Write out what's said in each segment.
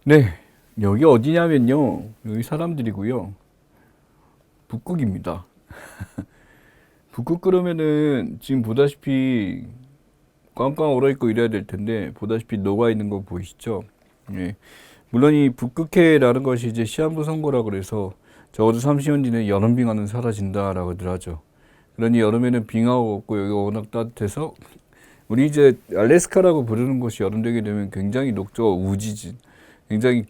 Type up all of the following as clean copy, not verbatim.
네, 여기 어디냐면요. 여기 사람들이고요. 북극입니다. 북극 그러면은 지금 보다시피 꽝꽝 얼어있고 이래야 될 텐데 보다시피 녹아 있는 거 보이시죠? 예. 물론 이 북극해라는 것이 이제 시한부 선고라 그래서 적어도 30년 뒤에 여름 빙하는 사라진다라고들 하죠. 그러니 여름에는 빙하가 없고 여기가 워낙 따뜻해서 우리 이제 알래스카라고 부르는 곳이 여름 되게 되면 굉장히 녹죠. 우지진. 굉장히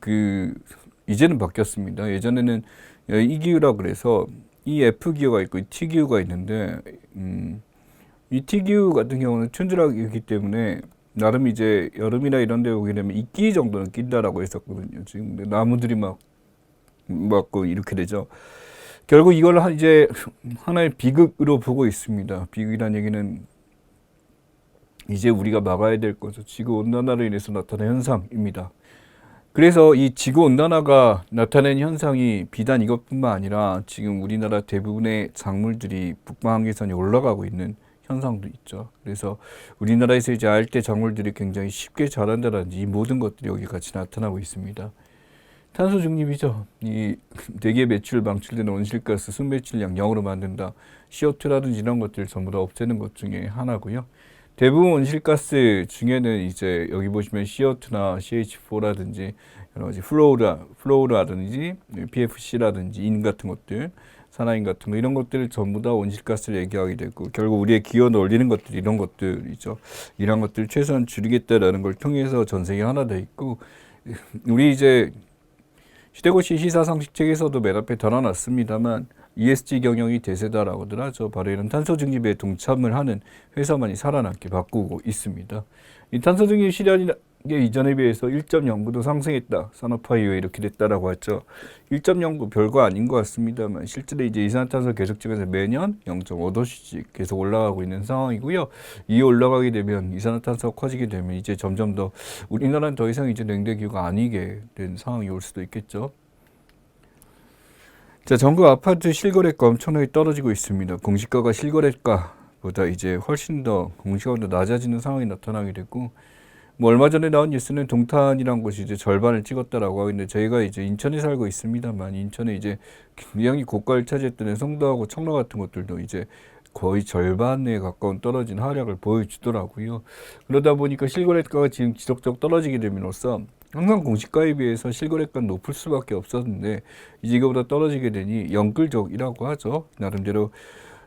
이제는 바뀌었습니다. 예전에는 이 기후라 그래서 이 F 기후가 있고 이 T 기후가 있는데 이 T 기후 같은 경우는 춘드락이기 때문에 나름 이제 여름이나 이런 데 오게 되면 이끼 정도는 낀다라고 했었거든요. 지금 나무들이 막 맞고 이렇게 되죠. 결국 이걸 이제 하나의 비극으로 보고 있습니다. 비극이란 얘기는 이제 우리가 막아야 될 것은 지구 온난화로 인해서 나타난 현상입니다. 그래서 이 지구 온난화가 나타낸 현상이 비단 이것뿐만 아니라 지금 우리나라 대부분의 작물들이 북방 한계선이 올라가고 있는 현상도 있죠. 그래서 우리나라에서 이제 알대 작물들이 굉장히 쉽게 자란다든지 이 모든 것들이 여기 같이 나타나고 있습니다. 탄소 중립이죠. 이 대기 배출 방출되는 온실가스 순배출량 0으로 만든다. CO2라든지 이런 것들 전부 다 없애는 것 중에 하나고요. 대부분 온실가스 중에는 이제 여기 보시면 CO2나 CH4라든지 여러 가지 플로우라든지 PFC라든지 인 같은 것들, 산화인 같은 거 이런 것들을 전부 다 온실가스를 얘기하게 되고 결국 우리의 기온을 올리는 것들 이런 것들이죠. 이런 것들 최소한 줄이겠다라는 걸 통해서 전생에 하나 돼 있고 우리 이제 시대고시 시사상식책에서도 맨 앞에 달아놨습니다만 ESG 경영이 대세다라고들 하죠. 바로 이런 탄소 중립에 동참을 하는 회사만이 살아남게 바꾸고 있습니다. 이 탄소 중립 실현이 이전에 비해서 1.09도 상승했다. 산업화 이후에 이렇게 됐다라고 했죠. 1.09 별거 아닌 것 같습니다만 실제로 이제 이산화탄소 계속 찍어서 매년 0.5도씩 계속 올라가고 있는 상황이고요. 이 올라가게 되면 이산화탄소가 커지게 되면 이제 점점 더 우리나라는 더 이상 이제 냉대기후가 아니게 된 상황이 올 수도 있겠죠. 자, 전국 아파트 실거래가 엄청나게 떨어지고 있습니다. 공시가가 실거래가보다 이제 훨씬 더 공시가가 더 낮아지는 상황이 나타나게 됐고, 뭐 얼마 전에 나온 뉴스는 동탄이란 곳이 이제 절반을 찍었다라고 하는데 저희가 이제 인천에 살고 있습니다만 인천에 이제 굉장히 고가를 차지했던 송도하고 청라 같은 것들도 이제 거의 절반에 가까운 떨어진 하락을 보여주더라고요. 그러다 보니까 실거래가가 지금 지속적으로 떨어지게 됨으로써 항상 공시가에 비해서 실거래가는 높을 수밖에 없었는데 이제 이거보다 떨어지게 되니 영끌적이라고 하죠. 나름대로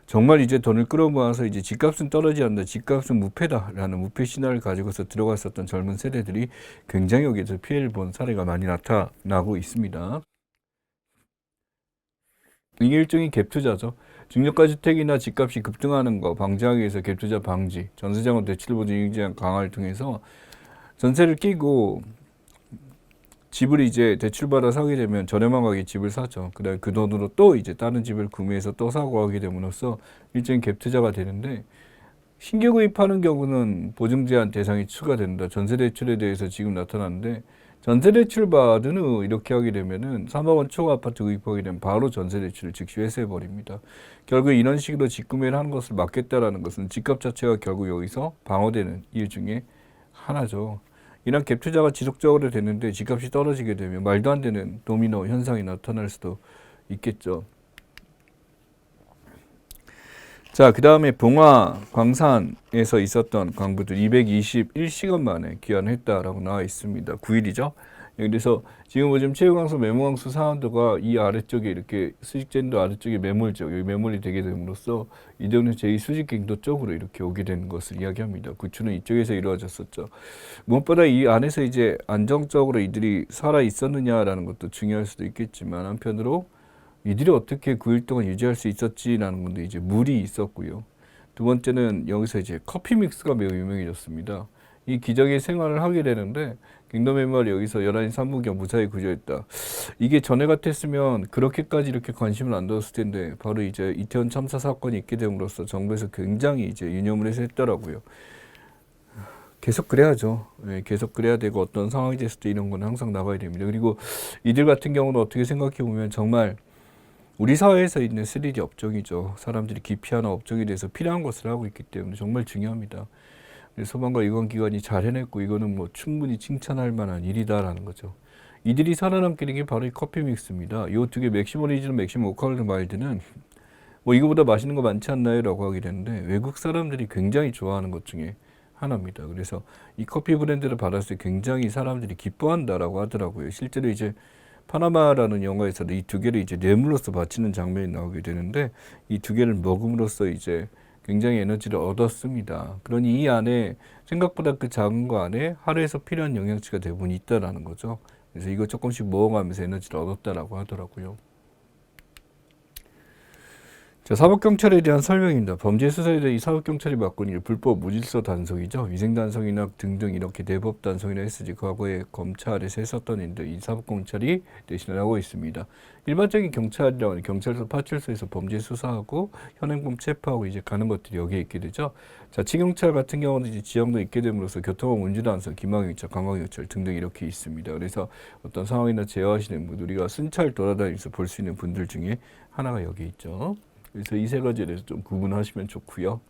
정말 이제 돈을 끌어모아서 이제 집값은 떨어지지 않는다. 집값은 무패다라는 무패 신화를 가지고서 들어갔었던 젊은 세대들이 굉장히 여기에서 피해를 본 사례가 많이 나타나고 있습니다. 이게 일종의 갭 투자죠. 중저가 주택이나 집값이 급등하는 거 방지하기 위해서 갭 투자 방지, 전세자금 대출 보증 인증 강화를 통해서 전세를 끼고 집을 이제 대출받아 사게 되면 저렴한 가격에 집을 사죠. 그다음에 그 돈으로 또 이제 다른 집을 구매해서 또 사고 하게 됨으로써 일종의 갭 투자가 되는데 신규 구입하는 경우는 보증 제한 대상이 추가된다. 전세 대출에 대해서 지금 나타났는데 전세 대출 받은 후 이렇게 하게 되면은 3억 원 초과 아파트 구입하게 되면 바로 전세 대출을 즉시 회수해 버립니다. 결국 이런 식으로 직구매를 하는 것을 막겠다라는 것은 집값 자체가 결국 여기서 방어되는 이유 중에 하나죠. 이런 갭 투자가 지속적으로 됐는데 집값이 떨어지게 되면 말도 안 되는 도미노 현상이 나타날 수도 있겠죠. 자, 그 다음에 봉화 광산에서 있었던 광부들 221시간 만에 귀환했다라고 나와 있습니다. 9일이죠. 그래서 지금 요즘 체육광수, 메모광수 사원도가 이 아래쪽에 이렇게 수직젠도 아래쪽에 매몰죠. 여기 매몰이 되게 됨으로써 이제는 제2수직갱도 쪽으로 이렇게 오게 된 것을 이야기합니다. 구출은 이쪽에서 이루어졌었죠. 무엇보다 이 안에서 이제 안정적으로 이들이 살아 있었느냐라는 것도 중요할 수도 있겠지만 한편으로 이들이 어떻게 9일 동안 유지할 수 있었지라는 건데 이제 물이 있었고요. 두 번째는 여기서 이제 커피 믹스가 매우 유명해졌습니다. 이 기적의 생활을 하게 되는데 갱도메모리 여기서 11시 3분경 무사히 구조했다. 이게 전에 같았으면 그렇게까지 이렇게 관심을 안 뒀을 텐데 바로 이제 이태원 참사 사건이 있게 됨으로써 정부에서 굉장히 이제 유념을 해서 했더라고요. 계속 그래야죠. 네, 계속 그래야 되고 어떤 상황이 됐을 때 이런 건 항상 나가야 됩니다. 그리고 이들 같은 경우는 어떻게 생각해 보면 정말 우리 사회에서 있는 3D 업종이죠. 사람들이 기피하는 업종에 대해서 필요한 것을 하고 있기 때문에 정말 중요합니다. 소방과 유관기관이 잘 해냈고 이거는 뭐 충분히 칭찬할 만한 일이다라는 거죠. 이들이 살아남게 된 게 바로 이 커피 믹스입니다. 이 두 개 맥심 오리지널, 맥심 오컬드 마일드는 뭐 이거보다 맛있는 거 많지 않나요? 라고 하게 되는데 외국 사람들이 굉장히 좋아하는 것 중에 하나입니다. 그래서 이 커피 브랜드를 받았을 때 굉장히 사람들이 기뻐한다라고 하더라고요. 실제로 이제 파나마라는 영화에서도 이 두 개를 이제 뇌물로서 바치는 장면이 나오게 되는데 이 두 개를 먹음으로써 이제 굉장히 에너지를 얻었습니다. 그러니 이 안에 생각보다 그 작은 거 안에 하루에서 필요한 영양치가 대부분 있다라는 거죠. 그래서 이거 조금씩 먹어가면서 에너지를 얻었다라고 하더라고요. 자, 사법경찰에 대한 설명입니다. 범죄수사에 대해 이 사법경찰이 맡고 있는 불법 무질서 단속이죠. 위생단속이나 등등 이렇게 대법단속이나 SG 과거에 검찰에서 했었던 일들 이 사법경찰이 대신을 하고 있습니다. 일반적인 경찰이라고 하는 경찰서 파출소에서 범죄 수사하고 현행범 체포하고 이제 가는 것들이 여기에 있게 되죠. 자치경찰 같은 경우는 이제 지형도 있게 됨으로써 교통법 운주단속, 기망경찰, 관광경찰 등등 이렇게 있습니다. 그래서 어떤 상황이나 제어하시는 분, 우리가 순찰 돌아다니면서 볼 수 있는 분들 중에 하나가 여기 있죠. 그래서 이 세 가지에 대해서 좀 구분하시면 좋고요.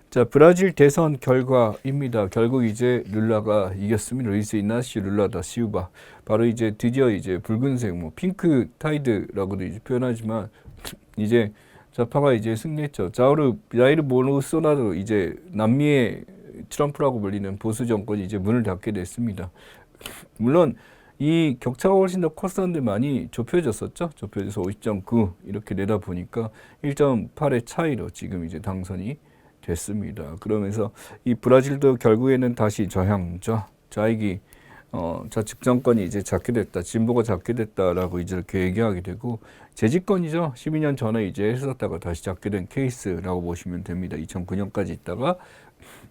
자, 브라질 대선 결과입니다. 결국 이제 룰라가 이겼습니다. 루이스 이나시오 룰라 다 시우바. 바로 이제 드디어 이제 붉은색 뭐 핑크 타이드라고도 이제 표현하지만 이제 좌파가 이제 승리했죠. 자이르 보르소나로 이제 남미의 트럼프라고 불리는 보수 정권이 이제 문을 닫게 됐습니다. 물론 이 격차가 훨씬 더 컸었는데 많이 좁혀졌었죠. 좁혀져서 50.9 이렇게 내다 보니까 1.8의 차이로 지금 이제 당선이 됐습니다. 그러면서 이 브라질도 결국에는 다시 좌익이 좌측 정권이 이제 잡게 됐다, 진보가 잡게 됐다라고 이제 이렇게 얘기하게 되고 재집권이죠. 12년 전에 이제 했었다가 다시 잡게 된 케이스라고 보시면 됩니다. 2009년까지 있다가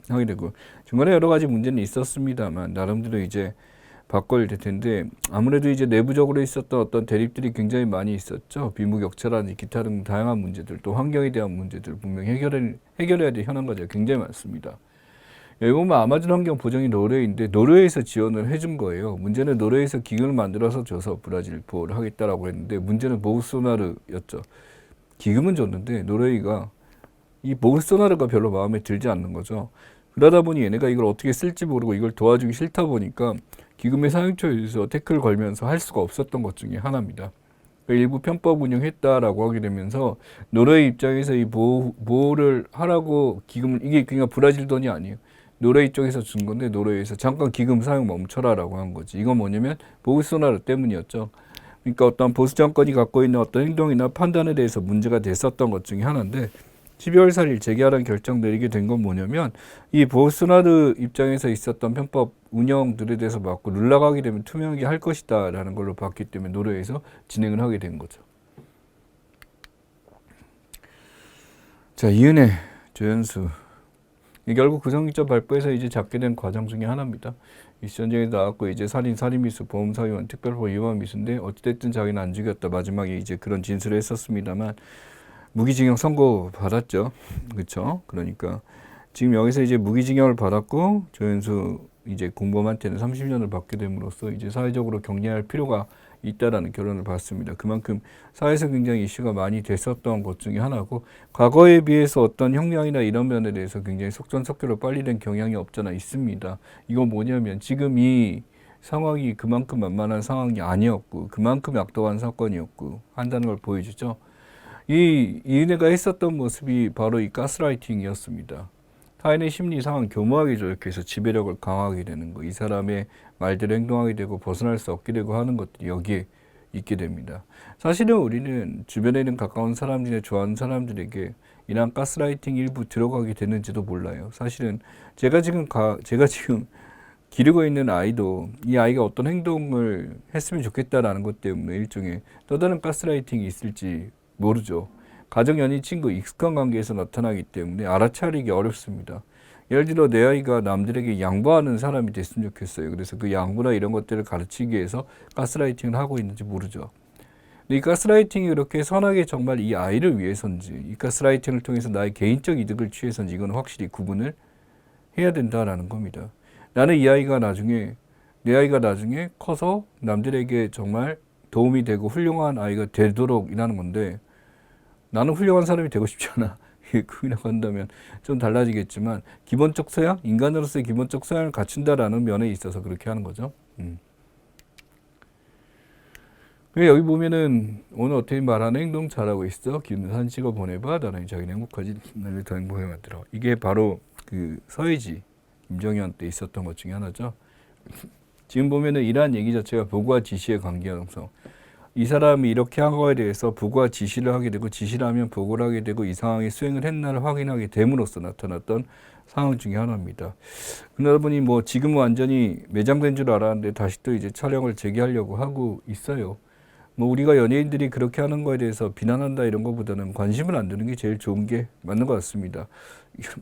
하게 되고 중간에 여러 가지 문제는 있었습니다만 나름대로 이제 바꿔야 될 텐데 아무래도 이제 내부적으로 있었던 어떤 대립들이 굉장히 많이 있었죠. 빈부격차라든지 기타 등 다양한 문제들, 또 환경에 대한 문제들 분명히 해결해야 될 현안 과제가 굉장히 많습니다. 여기 보면 아마존 환경 보정이 노르웨이인데 노르웨이에서 지원을 해준 거예요. 문제는 노르웨이에서 기금을 만들어서 줘서 브라질 보호를 하겠다라고 했는데 문제는 보우소나르였죠. 기금은 줬는데 노르웨이가 이 보우소나르가 별로 마음에 들지 않는 거죠. 그러다 보니 얘네가 이걸 어떻게 쓸지 모르고 이걸 도와주기 싫다 보니까 기금의 사용처에 대해서 태클을 걸면서 할 수가 없었던 것 중에 하나입니다. 일부 편법 운영했다라고 하게 되면서 노르웨이 입장에서 이 보호를 하라고 기금을 이게 그냥 브라질 돈이 아니에요. 노르웨이 쪽에서 준 건데 노르웨이에서 잠깐 기금 사용 멈춰라라고 한 거지. 이건 뭐냐면 보우소나르 때문이었죠. 그러니까 어떤 보수 정권이 갖고 있는 어떤 행동이나 판단에 대해서 문제가 됐었던 것 중에 하나인데 12월 4일 재개하라는 결정 내리게 된 건 뭐냐면 이 보우소나르 입장에서 있었던 편법 운영들에 대해서 막고 룰라가 하게 되면 투명하게 할 것이다 라는 걸로 봤기 때문에 노르웨이에서 진행을 하게 된 거죠. 자, 이은혜, 조연수 결국 구성기자 발부해서 이제 잡게 된 과정 중에 하나입니다. 이전쟁에 나왔고 이제 살인미수, 보험사위원, 특별법 위반 미수인데 어찌됐든 자기는 안 죽였다. 마지막에 이제 그런 진술을 했었습니다만 무기징역 선고 받았죠. 그렇죠? 그러니까 지금 여기서 이제 무기징역을 받았고 조연수 이제 공범한테는 30년을 받게 됨으로써 이제 사회적으로 격리할 필요가 있다라는 결론을 받습니다. 그만큼 사회에서 굉장히 이슈가 많이 됐었던 것 중에 하나고 과거에 비해서 어떤 형량이나 이런 면에 대해서 굉장히 속전속결로 빨리 된 경향이 없잖아 있습니다. 이건 뭐냐면 지금 이 상황이 그만큼 만만한 상황이 아니었고 그만큼 악독한 사건이었고 한다는 걸 보여주죠. 이은혜가 했었던 모습이 바로 이 가스라이팅이었습니다. 타인의 심리 상황 교묘하게 조작해서 지배력을 강화하게 되는 거, 이 사람의 말대로 행동하게 되고 벗어날 수 없게 되고 하는 것들이 여기에 있게 됩니다. 사실은 우리는 주변에 있는 가까운 사람들이나 좋아하는 사람들에게 이런 가스라이팅 일부 들어가게 되는지도 몰라요. 사실은 제가 지금 기르고 있는 아이도 이 아이가 어떤 행동을 했으면 좋겠다라는 것 때문에 일종의 또 다른 가스라이팅이 있을지 모르죠. 가족, 연인, 친구, 익숙한 관계에서 나타나기 때문에 알아차리기 어렵습니다. 예를 들어 내 아이가 남들에게 양보하는 사람이 됐으면 좋겠어요. 그래서 그 양보나 이런 것들을 가르치기 위해서 가스라이팅을 하고 있는지 모르죠. 근데 이 가스라이팅이 그렇게 선하게 정말 이 아이를 위해서인지 이 가스라이팅을 통해서 나의 개인적 이득을 취해서인지 이건 확실히 구분을 해야 된다라는 겁니다. 나는 내 아이가 나중에 커서 남들에게 정말 도움이 되고 훌륭한 아이가 되도록 일하는 건데 나는 훌륭한 사람이 되고 싶지 않아. 그라고 한다면 좀 달라지겠지만 기본적 소양, 인간으로서의 기본적 소양을 갖춘다라는 면에 있어서 그렇게 하는 거죠. 여기 보면은 오늘 어떻게 말하는 행동 잘하고 있어. 기분 산 찍어 보내봐. 나는 자기는 행복하지. 나를 더 행복하게 만들어. 이게 바로 그 서해지 김정현 때 있었던 것 중에 하나죠. 지금 보면은 이러한 얘기 자체가 보고와 지시의 관계형성. 이 사람이 이렇게 한 거에 대해서 보고와 지시를 하게 되고 지시를 하면 보고를 하게 되고 이 상황이 수행을 했나를 확인하게 됨으로써 나타났던 상황 중에 하나입니다. 그러다 보니 뭐 지금은 완전히 매장된 줄 알았는데 다시 또 이제 촬영을 재개하려고 하고 있어요. 뭐 우리가 연예인들이 그렇게 하는 거에 대해서 비난한다 이런 것보다는 관심을 안 두는 게 제일 좋은 게 맞는 것 같습니다.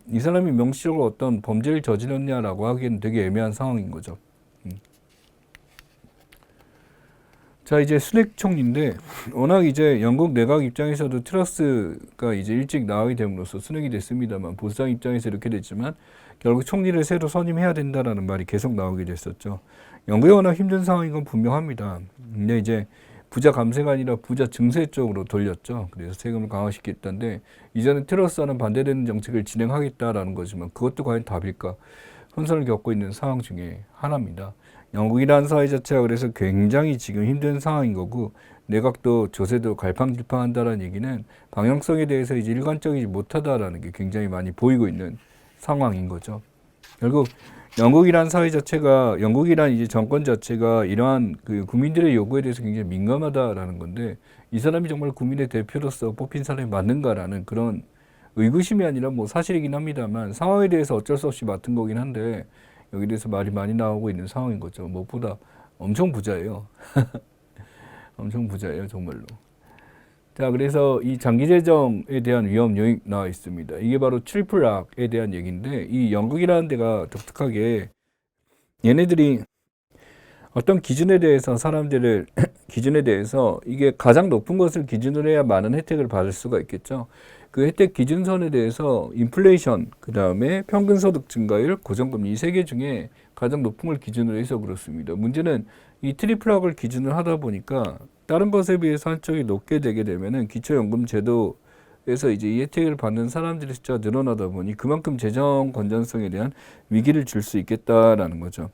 이 사람이 명시적으로 어떤 범죄를 저질렀냐라고 하기에는 되게 애매한 상황인 거죠. 자, 이제 수렉 총리인데 워낙 이제 영국 내각 입장에서도 트러스가 이제 일찍 나가게 됨으로써 수nek이 됐습니다만 보수당 입장에서 이렇게 됐지만 결국 총리를 새로 선임해야 된다라는 말이 계속 나오게 됐었죠. 영국이 워낙 힘든 상황인 건 분명합니다. 근데 이제 부자 감세가 아니라 부자 증세 쪽으로 돌렸죠. 그래서 세금을 강화시켰다는데 이제는 트러스와는 반대되는 정책을 진행하겠다라는 거지만 그것도 과연 답일까? 혼선을 겪고 있는 상황 중에 하나입니다. 영국이라는 사회 자체가 그래서 굉장히 지금 힘든 상황인 거고 내각도 조세도 갈팡질팡한다라는 얘기는 방향성에 대해서 이제 일관적이지 못하다라는 게 굉장히 많이 보이고 있는 상황인 거죠. 결국 영국이란 사회 자체가 영국이란 이제 정권 자체가 이러한 그 국민들의 요구에 대해서 굉장히 민감하다라는 건데 이 사람이 정말 국민의 대표로서 뽑힌 사람이 맞는가라는 그런 의구심이 아니라 뭐 사실이긴 합니다만 상황에 대해서 어쩔 수 없이 맡은 거긴 한데 여기에 대해서 말이 많이 나오고 있는 상황인 거죠. 무엇보다 엄청 부자예요. 엄청 부자예요, 정말로. 자, 그래서 이 장기재정에 대한 위험 요인 나와 있습니다. 이게 바로 트리플 락에 대한 얘기인데 이 영국이라는 데가 독특하게 얘네들이 어떤 기준에 대해서 사람들을 기준에 대해서 이게 가장 높은 것을 기준으로 해야 많은 혜택을 받을 수가 있겠죠. 그 혜택 기준선에 대해서 인플레이션, 그 다음에 평균소득 증가율, 고정금리 이 세 개 중에 가장 높은 걸 기준으로 해서 그렇습니다. 문제는 이 트리플락을 기준으로 하다 보니까 다른 것에 비해서 한쪽이 높게 되게 되면은 기초연금 제도에서 이제 이 혜택을 받는 사람들의 숫자가 늘어나다 보니 그만큼 재정 건전성에 대한 위기를 줄 수 있겠다라는 거죠.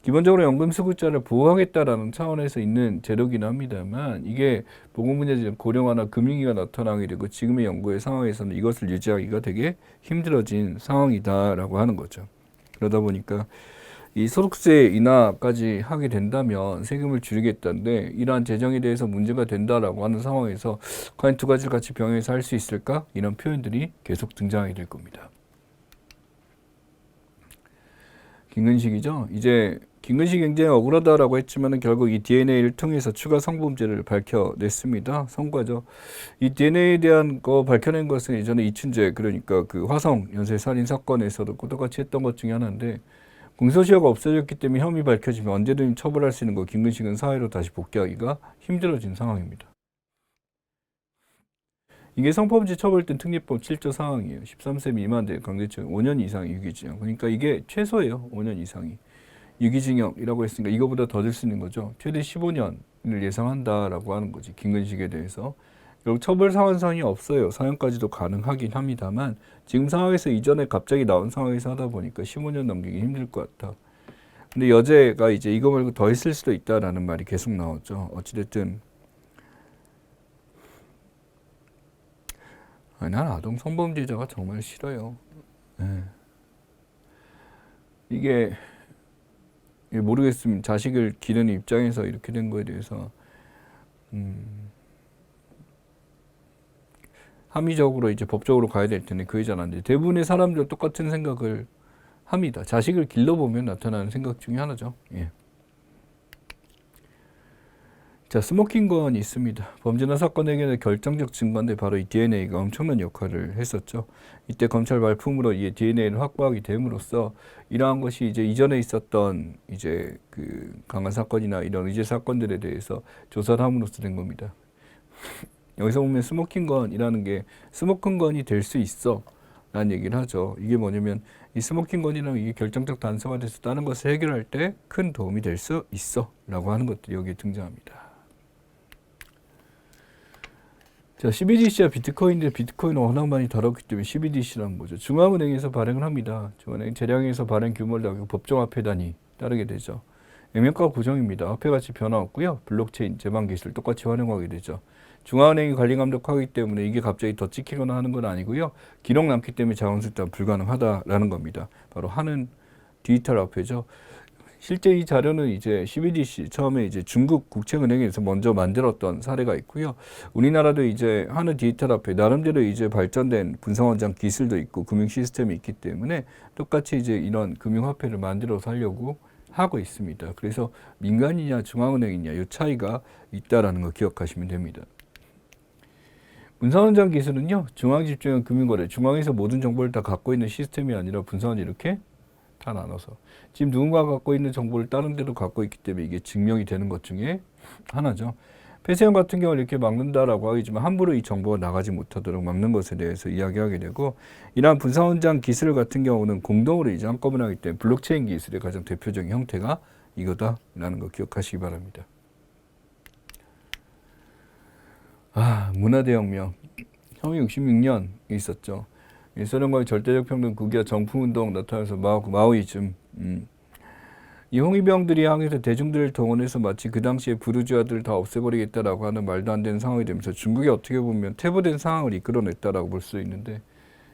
기본적으로 연금 수급자를 보호하겠다라는 차원에서 있는 제도긴 합니다만 이게 보건분야 고령화나 금융위기가 나타나게 되고 지금의 연구의 상황에서는 이것을 유지하기가 되게 힘들어진 상황이다라고 하는 거죠. 그러다 보니까 이 소득세 인하까지 하게 된다면 세금을 줄이겠다는데 이러한 재정에 대해서 문제가 된다라고 하는 상황에서 과연 두 가지를 같이 병행해서 할 수 있을까? 이런 표현들이 계속 등장하게 될 겁니다. 김근식이죠. 이제 김근식이 굉장히 억울하다라고 했지만은 결국 이 DNA를 통해서 추가 성범죄를 밝혀냈습니다. 성과죠. 이 DNA에 대한 거 밝혀낸 것은 예전에 이춘재 그러니까 그 화성 연쇄 살인 사건에서도 똑같이 했던 것 중에 하나인데 공소시효가 없어졌기 때문에 혐의 밝혀지면 언제든 처벌할 수 있는 거 김근식은 사회로 다시 복귀하기가 힘들어진 상황입니다. 이게 성범죄 처벌된 특례법 7조 상황이에요. 13세 미만 대 강제징역 5년 이상 유기징역. 그러니까 이게 최소예요. 5년 이상이. 유기징역이라고 했으니까 이거보다 더 될 수 있는 거죠. 최대 15년을 예상한다라고 하는 거지. 김근식에 대해서. 결국 처벌 상한선이 없어요. 사형까지도 가능하긴 합니다만 지금 상황에서 이전에 갑자기 나온 상황에서 하다 보니까 15년 넘기기 힘들 것 같다. 근데 여죄가 이제 이거 말고 더 있을 수도 있다라는 말이 계속 나왔죠. 어찌됐든 난 아동 성범죄자가 정말 싫어요. 네. 이게 모르겠습니다. 자식을 기르는 입장에서 이렇게 된 거에 대해서 합리적으로 이제 법적으로 가야 될 텐데 그게 잘 안 돼. 대부분의 사람들 똑같은 생각을 합니다. 자식을 길러보면 나타나는 생각 중에 하나죠. 예. 자, 스모킹건이 있습니다. 범죄나 사건 해결의 결정적 증거인데 바로 이 DNA가 엄청난 역할을 했었죠. 이때 검찰 발품으로 이 DNA를 확보하게 됨으로써 이러한 것이 이제 이전에 있었던 이제 그 강한 사건이나 이런 의제 사건들에 대해서 조사를 함으로써 된 겁니다. 여기서 보면 스모킹건이라는 게 스모킹건이 될 수 있어 라는 얘기를 하죠. 이게 뭐냐면 이 스모킹건이라는 이게 결정적 단서가 돼서 다른 것을 해결할 때 큰 도움이 될 수 있어 라고 하는 것들이 여기에 등장합니다. 자, CBDC와 비트코인인데 비트코인은 워낙 많이 다뤘기 때문에 CBDC란 뭐죠? 중앙은행에서 발행을 합니다. 중앙은행 재량에서 발행 규모를 나가고 법정화폐단이 따르게 되죠. 액면가 고정입니다. 화폐 가치 변화 없고요. 블록체인 제반 기술 똑같이 활용하게 되죠. 중앙은행이 관리 감독하기 때문에 이게 갑자기 더 찍히거나 하는 건 아니고요. 기록 남기 때문에 자원 수단 불가능하다라는 겁니다. 바로 하는 디지털 화폐죠. 실제 이 자료는 이제 CBDC 처음에 이제 중국 국책은행에서 먼저 만들었던 사례가 있고요. 우리나라도 이제 하는 디지털 화폐 나름대로 이제 발전된 분산원장 기술도 있고 금융 시스템이 있기 때문에 똑같이 이제 이런 금융 화폐를 만들어서 하려고 하고 있습니다. 그래서 민간이냐 중앙은행이냐 이 차이가 있다라는 거 기억하시면 됩니다. 분산원장 기술은요, 중앙 집중형 금융거래, 중앙에서 모든 정보를 다 갖고 있는 시스템이 아니라 분산원 이렇게 다 나눠서 지금 누군가가 갖고 있는 정보를 다른 데로 갖고 있기 때문에 이게 증명이 되는 것 중에 하나죠. 폐쇄형 같은 경우는 이렇게 막는다라고 하겠지만 함부로 이 정보가 나가지 못하도록 막는 것에 대해서 이야기하게 되고, 이러한 분산원장 기술 같은 경우는 공동으로 이제 한꺼번에 하기 때문에 블록체인 기술의 가장 대표적인 형태가 이거다라는 거 기억하시기 바랍니다. 문화대혁명. 1966년 있었죠. 소련과의 절대적 평등 국기화 정풍운동 나타나서 마오이즘. 이 홍위병들이 항해에서 대중들을 동원해서 마치 그 당시에 부르주아들을 다 없애버리겠다라고 하는 말도 안 되는 상황이 되면서 중국이 어떻게 보면 퇴보된 상황을 이끌어냈다라고 볼 수 있는데,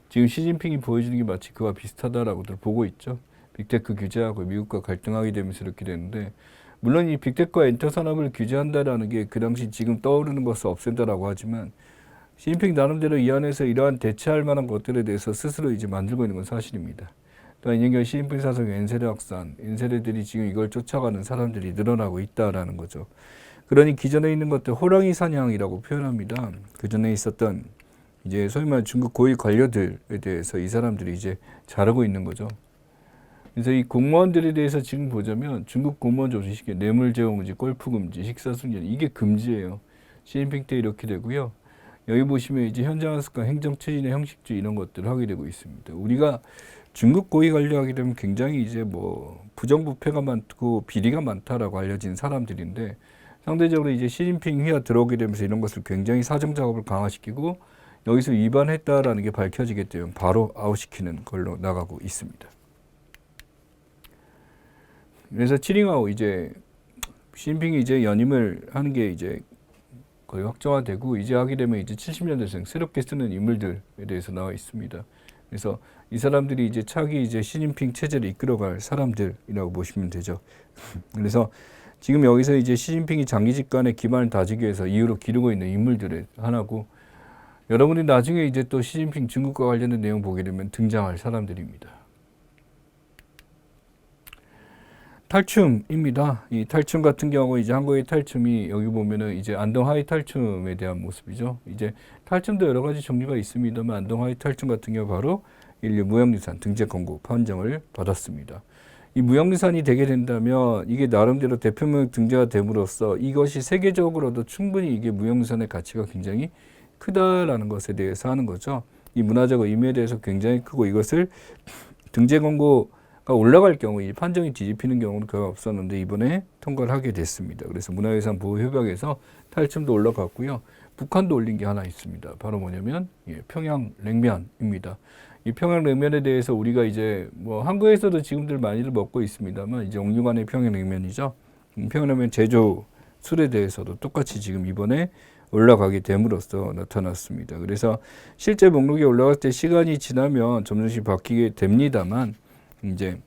지금 시진핑이 보여주는 게 마치 그와 비슷하다라고들 보고 있죠. 빅테크 규제하고 미국과 갈등하게 되면서 이렇게 되는데, 물론 이 빅테크와 엔터 산업을 규제한다라는 게 그 당시 지금 떠오르는 것을 없앤다라고 하지만, 시진핑 나름대로 이 안에서 이러한 대체할 만한 것들에 대해서 스스로 이제 만들고 있는 건 사실입니다. 또한 이연결 시진핑 사석의 N세대 확산, N세대들이 지금 이걸 쫓아가는 사람들이 늘어나고 있다라는 거죠. 그러니 기존에 있는 것들 호랑이 사냥이라고 표현합니다. 그전에 있었던 이제 소위 말하는 중국 고위 관료들에 대해서 이 사람들이 이제 자르고 있는 거죠. 그래서 이 공무원들에 대해서 지금 보자면 중국 공무원 조직식의 뇌물 제공 금지, 골프 금지, 식사 승진 이게 금지예요. 시진핑 때 이렇게 되고요. 여기 보시면 이제 현장학습과 행정 추진의 형식주의 이런 것들을 하게 되고 있습니다. 우리가 중국 고위 관료하게 되면 굉장히 이제 뭐 부정부패가 많고 비리가 많다라고 알려진 사람들인데, 상대적으로 이제 시진핑 휘하 들어오게 되면서 이런 것을 굉장히 사정 작업을 강화시키고 여기서 위반했다라는 게 밝혀지게 되면 바로 아웃시키는 걸로 나가고 있습니다. 그래서 치링하오 이제 시진핑이 이제 연임을 하는 게 이제 거의 확정화되고 이제 하게 되면 이제 70년대생 새롭게 쓰는 인물들에 대해서 나와 있습니다. 그래서 이 사람들이 이제 차기 이제 시진핑 체제를 이끌어갈 사람들이라고 보시면 되죠. 그래서 지금 여기서 이제 시진핑이 장기 집권의 기반을 다지기 위해서 이유로 기르고 있는 인물들의 하나고, 여러분이 나중에 이제 또 시진핑 중국과 관련된 내용 보게 되면 등장할 사람들입니다. 탈춤입니다. 이 탈춤 같은 경우 이제 한국의 탈춤이 여기 보면은 이제 안동하이 탈춤에 대한 모습이죠. 이제 탈춤도 여러 가지 종류가 있습니다만 안동하이 탈춤 같은 경우 바로 인류 무형유산 등재 권고 판정을 받았습니다. 이 무형유산이 되게 된다면 이게 나름대로 대표명 등재가 됨으로써 이것이 세계적으로도 충분히 이게 무형유산의 가치가 굉장히 크다라는 것에 대해서 하는 거죠. 이 문화적 의미에 대해서 굉장히 크고, 이것을 등재 권고가 올라갈 경우 이 판정이 뒤집히는 경우는 거의 없었는데 이번에 통과를 하게 됐습니다. 그래서 문화유산 보호협약에서 탈춤도 올라갔고요. 북한도 올린 게 하나 있습니다. 바로 뭐냐면 평양냉면입니다. 이 평양냉면에 대해서 우리가 이제 뭐 한국에서도 지금들 많이들 먹고 있습니다만 이제 옥류관의 평양냉면이죠. 평양냉면 제조 술에 대해서도 똑같이 지금 이번에 올라가게 됨으로써 나타났습니다. 그래서 실제 목록에 올라갈 때 시간이 지나면 점점씩 바뀌게 됩니다만, 이제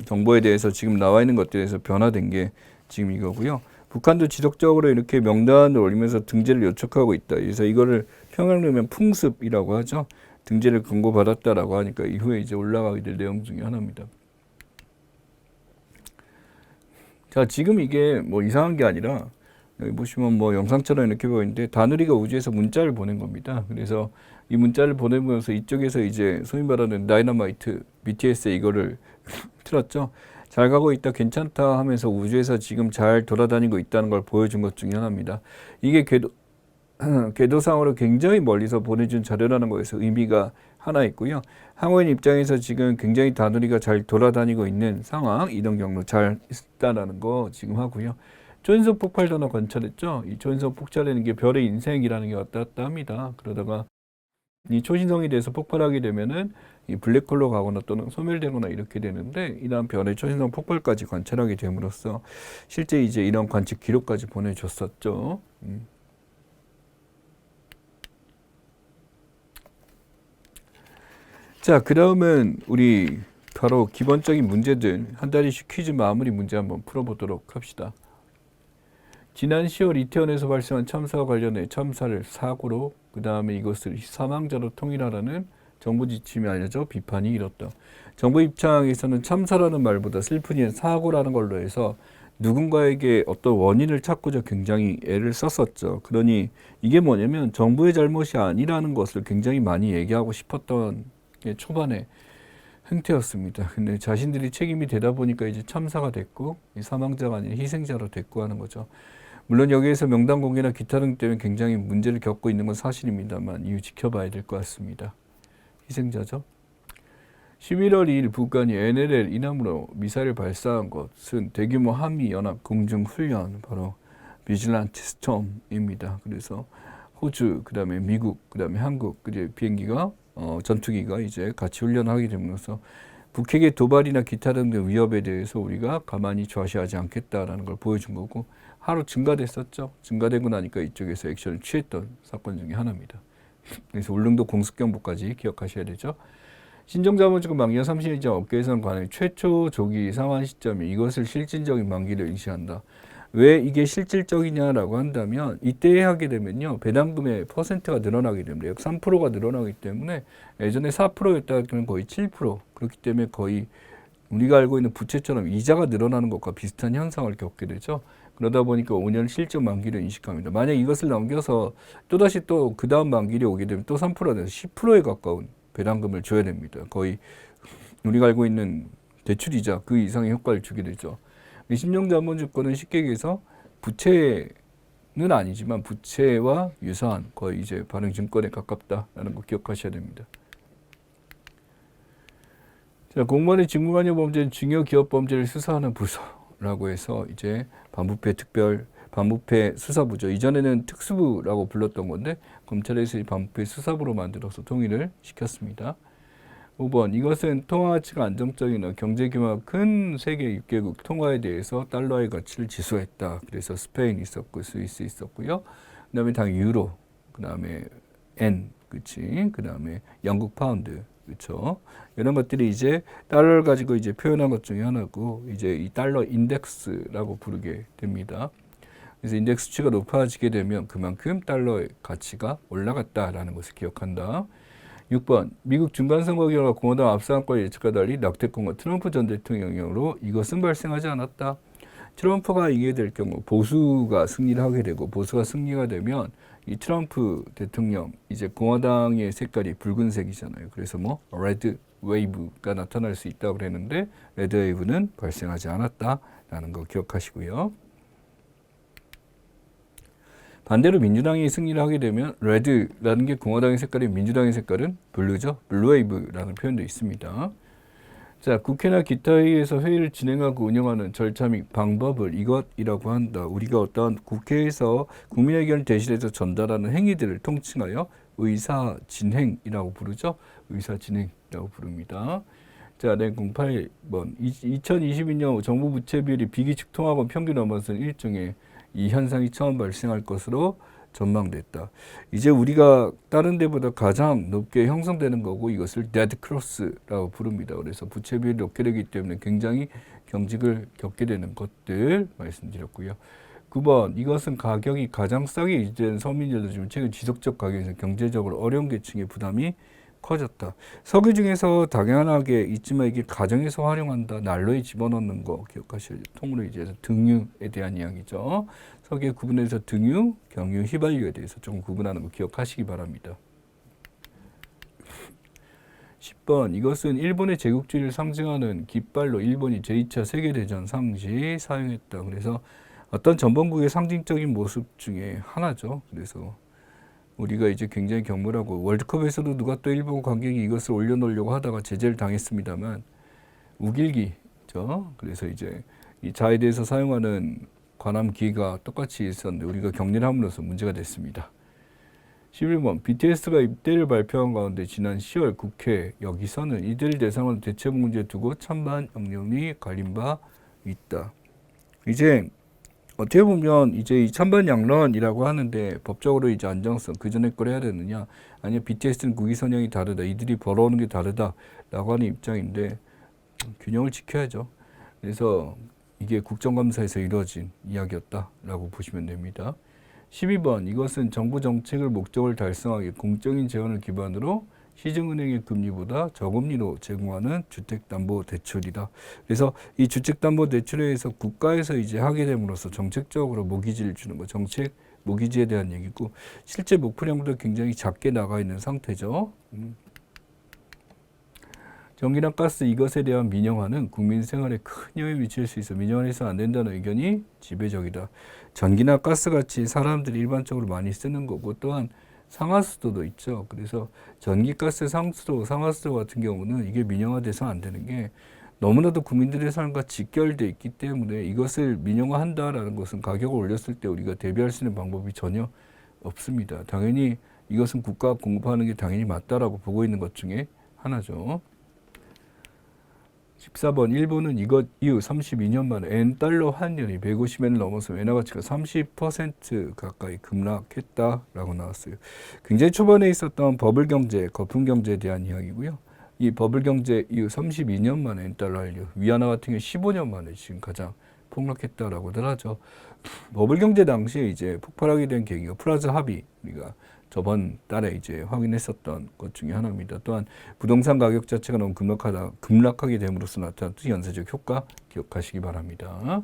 정보에 대해서 지금 나와 있는 것들에서 변화된 게 지금 이거고요. 북한도 지속적으로 이렇게 명단을 올리면서 등재를 요청하고 있다. 그래서 이거를 평양냉면 풍습이라고 하죠. 등재를 권고받았다라고 하니까 이후에 이제 올라가게 될 내용 중에 하나입니다. 자, 지금 이게 뭐 이상한 게 아니라 여기 보시면 뭐 영상처럼 이렇게 보이는데 다누리가 우주에서 문자를 보낸 겁니다. 그래서 이 문자를 보내면서 이쪽에서 이제 소위 말하는 다이너마이트 BTS의 이거를 틀었죠. 잘 가고 있다, 괜찮다 하면서 우주에서 지금 잘 돌아다니고 있다는 걸 보여준 것 중에 하나입니다. 이게 궤도상으로 굉장히 멀리서 보내준 자료라는 거에서 의미가 하나 있고요. 항우인 입장에서 지금 굉장히 다누리가 잘 돌아다니고 있는 상황, 이동 경로 잘 있다라는 거 지금 하고요. 초인성 폭발 전화 관찰했죠. 이 초인성 폭발이라는 게 별의 인생이라는 게 왔다 갔다 합니다. 그러다가 이 초신성에 대해서 폭발하게 되면은 이 블랙홀로 가거나 또는 소멸되거나 이렇게 되는데 이러한 별의 초신성 폭발까지 관찰하게 됨으로써 실제 이제 이런 관측 기록까지 보내줬었죠. 자, 그 다음은 우리 바로 기본적인 문제들 한 다리씩 퀴즈 마무리 문제 한번 풀어보도록 합시다. 지난 10월 이태원에서 발생한 참사와 관련해 참사를 사고로 그 다음에 이것을 사망자로 통일하라는 정부 지침이 알려져 비판이 일었다. 정부 입장에서는 참사라는 말보다 슬픈 일은 사고라는 걸로 해서 누군가에게 어떤 원인을 찾고자 굉장히 애를 썼었죠. 그러니 이게 뭐냐면 정부의 잘못이 아니라는 것을 굉장히 많이 얘기하고 싶었던 게 초반에 행태였습니다. 근데 자신들이 책임이 되다 보니까 이제 참사가 됐고 사망자가 아닌 희생자로 됐고 하는 거죠. 물론 여기에서 명단 공개나 기타 등 때문에 굉장히 문제를 겪고 있는 건 사실입니다만 이후 지켜봐야 될 것 같습니다. 희생자죠. 11월 2일 북한이 NLL 이남으로 미사일을 발사한 것은 대규모 한미 연합 공중 훈련 바로 비질란트 스톰입니다. 그래서 호주, 그다음에 미국, 그다음에 한국 이제 비행기가 전투기가 이제 같이 훈련하게 되면서 북핵의 도발이나 기타 등의 위협에 대해서 우리가 가만히 좌시하지 않겠다라는 걸 보여준 거고 하루 증가됐었죠. 증가되고 나니까 이쪽에서 액션을 취했던 사건 중에 하나입니다. 그래서 울릉도 공습경보까지 기억하셔야 되죠. 신종자본주권 만기가 30일이자 업계에서는 관할 최초 조기 상환 시점이 이것을 실질적인 만기를 의시한다. 왜 이게 실질적이냐라고 한다면 이때 하게 되면요. 배당금의 퍼센트가 늘어나게 됩니다. 약 3%가 늘어나기 때문에 예전에 4%였다면 거의 7% 그렇기 때문에 거의 우리가 알고 있는 부채처럼 이자가 늘어나는 것과 비슷한 현상을 겪게 되죠. 그러다 보니까 5년 실적 만기를 인식합니다. 만약 이것을 넘겨서 또다시 또 그 다음 만기를 오게 되면 또 3%가 돼서 10%에 가까운 배당금을 줘야 됩니다. 거의 우리가 알고 있는 대출이자 그 이상의 효과를 주게 되죠. 신용자본주권은 쉽게 얘기해서 부채는 아니지만 부채와 유사한 거의 이제 발행증권에 가깝다라는 거 기억하셔야 됩니다. 자, 공무원의 직무관여 범죄는 중요기업범죄를 수사하는 부서라고 해서 이제 반부패 수사부죠. 이전에는 특수부라고 불렀던 건데 검찰에서 이 반부패 수사부로 만들어서 통일을 시켰습니다. 5번 이것은 통화 가치가 안정적이나 경제 규모가 큰 세계 6개국 통화에 대해서 달러의 가치를 지수했다. 그래서 스페인 있었고 스위스 있었고요. 그다음에 당 유로, 그다음에 엔, 그치? 그다음에 영국 파운드, 그렇죠? 이런 것들이 이제 달러를 가지고 이제 표현한 것 중에 하나고 이제 이 달러 인덱스라고 부르게 됩니다. 그래서 인덱스 수치가 높아지게 되면 그만큼 달러의 가치가 올라갔다라는 것을 기억한다. 6번 미국 중간선거 결과 공화당 압승권의 예측과 달리 낙태권과 트럼프 전 대통령 영향으로 이것은 발생하지 않았다. 트럼프가 이기게 될 경우 보수가 승리를 하게 되고 보수가 승리가 되면 이 트럼프 대통령 이제 공화당의 색깔이 붉은색이잖아요. 그래서 뭐 레드 웨이브가 나타날 수 있다고 그랬는데 레드 웨이브는 발생하지 않았다라는 거 기억하시고요. 반대로 민주당이 승리를 하게 되면 레드라는 게 공화당의 색깔이고 민주당의 색깔은 블루죠. 블루웨이브라는 표현도 있습니다. 자, 국회나 기타 회의에서 회의를 진행하고 운영하는 절차 및 방법을 이것이라고 한다. 우리가 어떤 국회에서 국민 의견을 대신해서 전달하는 행위들을 통칭하여 의사진행이라고 부르죠. 의사진행이라고 부릅니다. 자, 네, 08번 2022년 정부 부채 비율이 비기축 통화권 평균 넘어선 일종의 이 현상이 처음 발생할 것으로 전망됐다. 이제 우리가 다른 데보다 가장 높게 형성되는 거고 이것을 데드 크로스라고 부릅니다. 그래서 부채 비율이 높게 되기 때문에 굉장히 경직을 겪게 되는 것들 말씀드렸고요. 9번 이것은 가격이 가장 싸게 유지되는 서민들도 지금 최근 지속적 가격에서 경제적으로 어려운 계층의 부담이 커졌다. 석유 중에서 당연하게 있지만 이게 가정에서 활용한다. 난로에 집어넣는 거 기억하셔야죠. 통으로 이제 등유에 대한 이야기죠. 석유의 구분에서 등유, 경유, 휘발유에 대해서 조금 구분하는 거 기억하시기 바랍니다. 10번 이것은 일본의 제국주의를 상징하는 깃발로 일본이 제2차 세계대전 당시 사용했다. 그래서 어떤 전범국의 상징적인 모습 중에 하나죠. 그래서 우리가 이제 굉장히 경멸하고 월드컵에서도 누가 또 일본 관객이 이것을 올려놓으려고 하다가 제재를 당했습니다만 우길기죠. 그래서 이제 이 자에 대해서 사용하는 관함기가 똑같이 있었는데 우리가 격리를 함으로써 문제가 됐습니다. 11번 BTS가 입대를 발표한 가운데 지난 10월 국회 여기서는 이들을 대상으로 대책 문제 두고 찬반 양론이 갈린 바 있다. 이제 어떻게 보면 이제 이 찬반 양론이라고 하는데 법적으로 이제 안정성 그 전에 걸 해야 되느냐 아니면 BTS는 국위 선양이 다르다 이들이 벌어오는 게 다르다라고 하는 입장인데 균형을 지켜야죠. 그래서 이게 국정감사에서 이루어진 이야기였다라고 보시면 됩니다. 12번 이것은 정부 정책을 목적을 달성하기 공적인 재원을 기반으로 시중은행의 금리보다 저금리로 제공하는 주택담보대출이다. 그래서 이 주택담보대출에 의해서 국가에서 이제 하게 됨으로써 정책적으로 모기지를 주는 거, 정책 모기지에 대한 얘기고 실제 목표량도 굉장히 작게 나가 있는 상태죠. 전기나 가스 이것에 대한 민영화는 국민 생활에 큰 영향을 미칠 수 있어 민영화해서 안 된다는 의견이 지배적이다. 전기나 가스 같이 사람들이 일반적으로 많이 쓰는 거고 또한 상하수도도 있죠. 그래서 전기, 가스, 상하수도 같은 경우는 이게 민영화돼서 안 되는 게 너무나도 국민들의 삶과 직결돼 있기 때문에 이것을 민영화한다라는 것은 가격을 올렸을 때 우리가 대비할 수 있는 방법이 전혀 없습니다. 당연히 이것은 국가가 공급하는 게 당연히 맞다라고 보고 있는 것 중에 하나죠. 14번 일본은 이것 이후 32년 만에 N달러 환율이 150엔을 넘어서 엔화 가치가 30% 가까이 급락했다라고 나왔어요. 굉장히 초반에 있었던 버블 경제, 거품 경제에 대한 이야기고요. 이 버블 경제 이후 32년 만에 N달러 환율, 위안화 같은 경우 15년 만에 지금 가장 폭락했다라고들 하죠. 버블 경제 당시에 이제 폭발하게 된 계기가 플라자 합의, 우리가 저번 달에 이제 확인했었던 것 중에 하나입니다. 또한 부동산 가격 자체가 너무 급락하게 됨으로써 나타난 연쇄적 효과 기억하시기 바랍니다.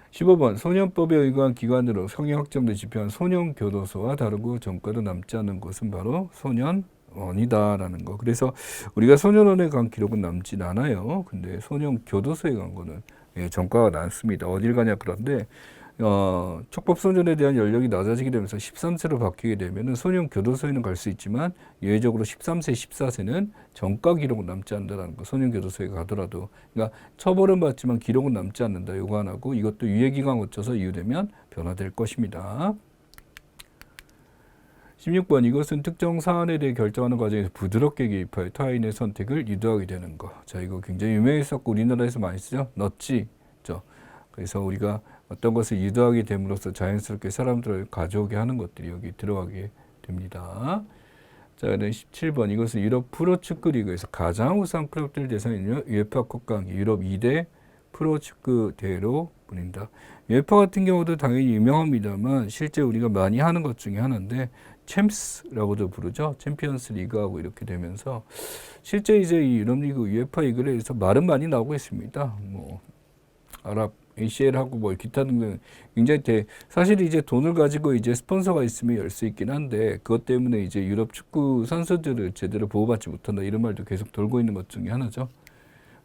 15번 소년법에 의거한 기관으로 성이 확정돼 집행한 소년교도소와 다르고 전과도 남지 않은 것은 바로 소년원이다라는 거. 그래서 우리가 소년원에 간 기록은 남진 않아요. 근데 소년교도소에 간 거는 전과가 남습니다. 어딜 가냐 그런데 촉법소년에 대한 연령이 낮아지게 되면서 13세로 바뀌게 되면 소년 교도소에는 갈 수 있지만 예외적으로 13세, 14세는 전과 기록은 남지 않는다는 거. 소년 교도소에 가더라도 그러니까 처벌은 받지만 기록은 남지 않는다. 요거 하나고 이것도 유예기간 거쳐서 이유되면 변화될 것입니다. 16번 이것은 특정 사안에 대해 결정하는 과정에서 부드럽게 개입하여 타인의 선택을 유도하게 되는 거. 자 이거 굉장히 유명했었고 우리나라에서 많이 쓰죠. 넛지죠. 그래서 우리가 어떤 것을 유도하게 됨으로써 자연스럽게 사람들을 가져오게 하는 것들이 여기 들어가게 됩니다. 자, 17번 이것은 유럽 프로축구 리그에서 가장 우수한 클럽들 대상인 UEFA 컵과 유럽 2대 프로축구 대회로 불린다. UEFA 같은 경우도 당연히 유명합니다만 실제 우리가 많이 하는 것 중에 하나인데 챔스라고도 부르죠. 챔피언스 리그하고 이렇게 되면서 실제 이제 이 유럽 리그 UEFA 리그에 대해서 말은 많이 나오고 있습니다. 뭐 아랍 ACL하고 뭐 기타 등등 굉장히 사실 이제 돈을 가지고 이제 스폰서가 있으면 열 수 있긴 한데 그것 때문에 이제 유럽 축구 선수들을 제대로 보호받지 못한다 이런 말도 계속 돌고 있는 것 중에 하나죠.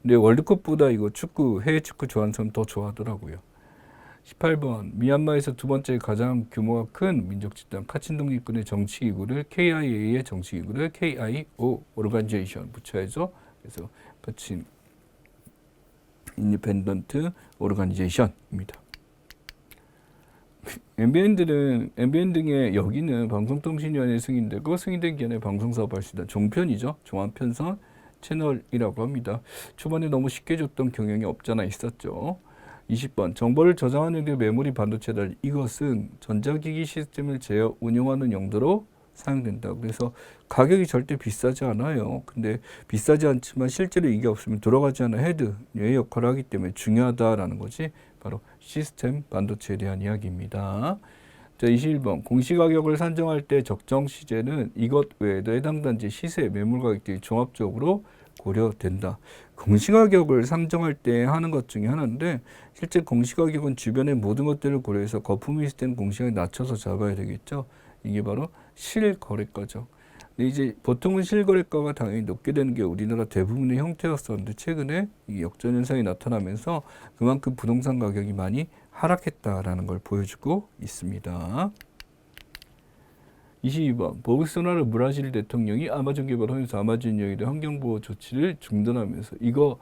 근데 월드컵보다 이거 해외 축구 좋아하는 사람 더 좋아하더라고요. 18번 미얀마에서 두 번째 가장 규모가 큰 민족 집단 카친 독립군의 정치기구를 KIA의 정치기구를 KIO 오르가니제이션 붙여야죠. 그래서 카친 인디펜던트 오르가니제이션입니다. MBN 등의 여기는 방송통신위원회 승인되고 승인된 기관의 방송사업 할 수 있다. 종편이죠. 종합편성 채널이라고 합니다. 초반에 너무 쉽게 줬던 경향이 없잖아 있었죠. 20번 정보를 저장하는 데 메모리 반도체다. 이것은 전자기기 시스템을 제어 운영하는 용도로 사용된다. 그래서 가격이 절대 비싸지 않아요. 근데 비싸지 않지만 실제로 이게 없으면 돌아가지 않는 헤드의 역할을 하기 때문에 중요하다라는 것이 바로 시스템 반도체에 대한 이야기입니다. 자, 21번 공시가격을 산정할 때 적정 시제는 이것 외에도 해당 단지 시세, 매물 가격들이 종합적으로 고려된다. 공시가격을 산정할 때 하는 것 중에 하나인데 실제 공시가격은 주변의 모든 것들을 고려해서 거품이 있을 때는 공시가격 낮춰서 잡아야 되겠죠. 이게 바로 실거래가죠. 근데 이제 보통은 실거래가가 당연히 높게 되는 게 우리나라 대부분의 형태였었는데 최근에 이 역전 현상이 나타나면서 그만큼 부동산 가격이 많이 하락했다라는 걸 보여주고 있습니다. 22번 보르소나로 브라질 대통령이 아마존 개발하면서 아마존 인형의 환경보호 조치를 중단하면서 이거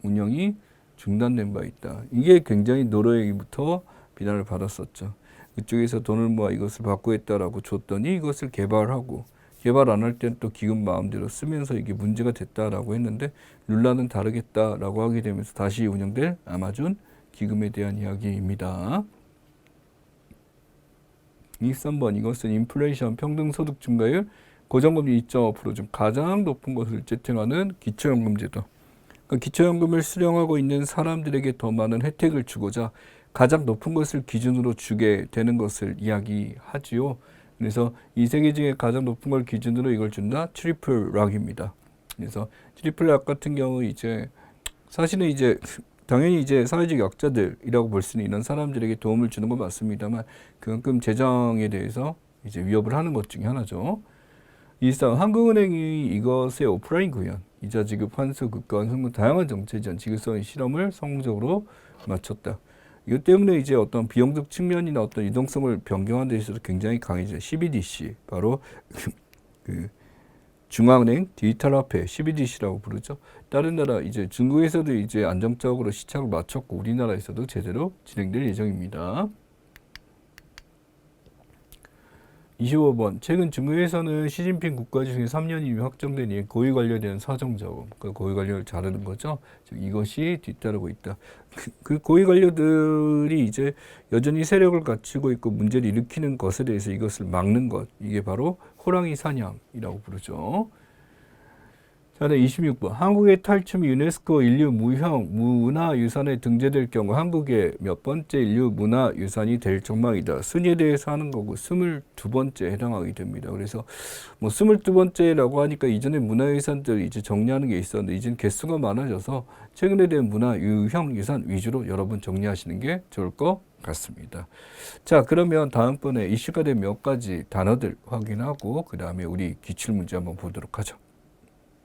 운영이 중단된 바 있다. 이게 굉장히 노르웨이부터 비난을 받았었죠. 그쪽에서 돈을 모아 이것을 받고했다라고 줬더니 이것을 개발하고 개발 안 할 때는 또 기금 마음대로 쓰면서 이게 문제가 됐다라고 했는데 룰라는 다르겠다라고 하게 되면서 다시 운영될 아마존 기금에 대한 이야기입니다. 23번 이것은 인플레이션 평등소득 증가율 고정금리 2.5% 중 가장 높은 것을 채택하는 기초연금제도. 그러니까 기초연금을 수령하고 있는 사람들에게 더 많은 혜택을 주고자 가장 높은 것을 기준으로 주게 되는 것을 이야기하지요. 그래서 이 세 개 중에 가장 높은 걸 기준으로 이걸 준다. 트리플 락입니다. 그래서 트리플 락 같은 경우 이제 사실은 이제 당연히 이제 사회적 약자들이라고 볼 수는 있는 사람들에게 도움을 주는 건 맞습니다만 그만큼 재정에 대해서 이제 위협을 하는 것 중에 하나죠. 일상 한국은행이 이것의 오프라인 구현, 이자 지급, 환수, 급간, 흥분 다양한 정책 지원, 지급성 실험을 성공적으로 마쳤다. 이것 때문에 이제 어떤 비용적 측면이나 어떤 유동성을 변경하는 데 있어서 굉장히 강해져. CBDC 바로 그 중앙은행 디지털 화폐 CBDC라고 부르죠. 다른 나라 이제 중국에서도 이제 안정적으로 시착을 마쳤고 우리나라에서도 제대로 진행될 예정입니다. 25번 최근 중국에서는 시진핑 국가주席 3년 이후 확정된 이 고위 관료에 사정자금, 그 고위 관료를 자르는 거죠. 즉 이것이 뒤따르고 있다. 그 고위 관료들이 이제 여전히 세력을 갖추고 있고 문제를 일으키는 것에 대해서 이것을 막는 것, 이게 바로 호랑이 사냥이라고 부르죠. 자, 네, 26번. 한국의 탈춤이 유네스코 인류 무형 문화유산에 등재될 경우 한국의 몇 번째 인류 문화유산이 될 전망이다. 순위에 대해서 하는 거고 22번째에 해당하게 됩니다. 그래서 뭐 22번째라고 하니까 이전에 문화유산들 이제 정리하는 게 있었는데 이제는 개수가 많아져서 최근에 된 문화유형 유산 위주로 여러분 정리하시는 게 좋을 것 같습니다. 자, 그러면 다음번에 이슈가 된 몇 가지 단어들 확인하고 그 다음에 우리 기출문제 한번 보도록 하죠.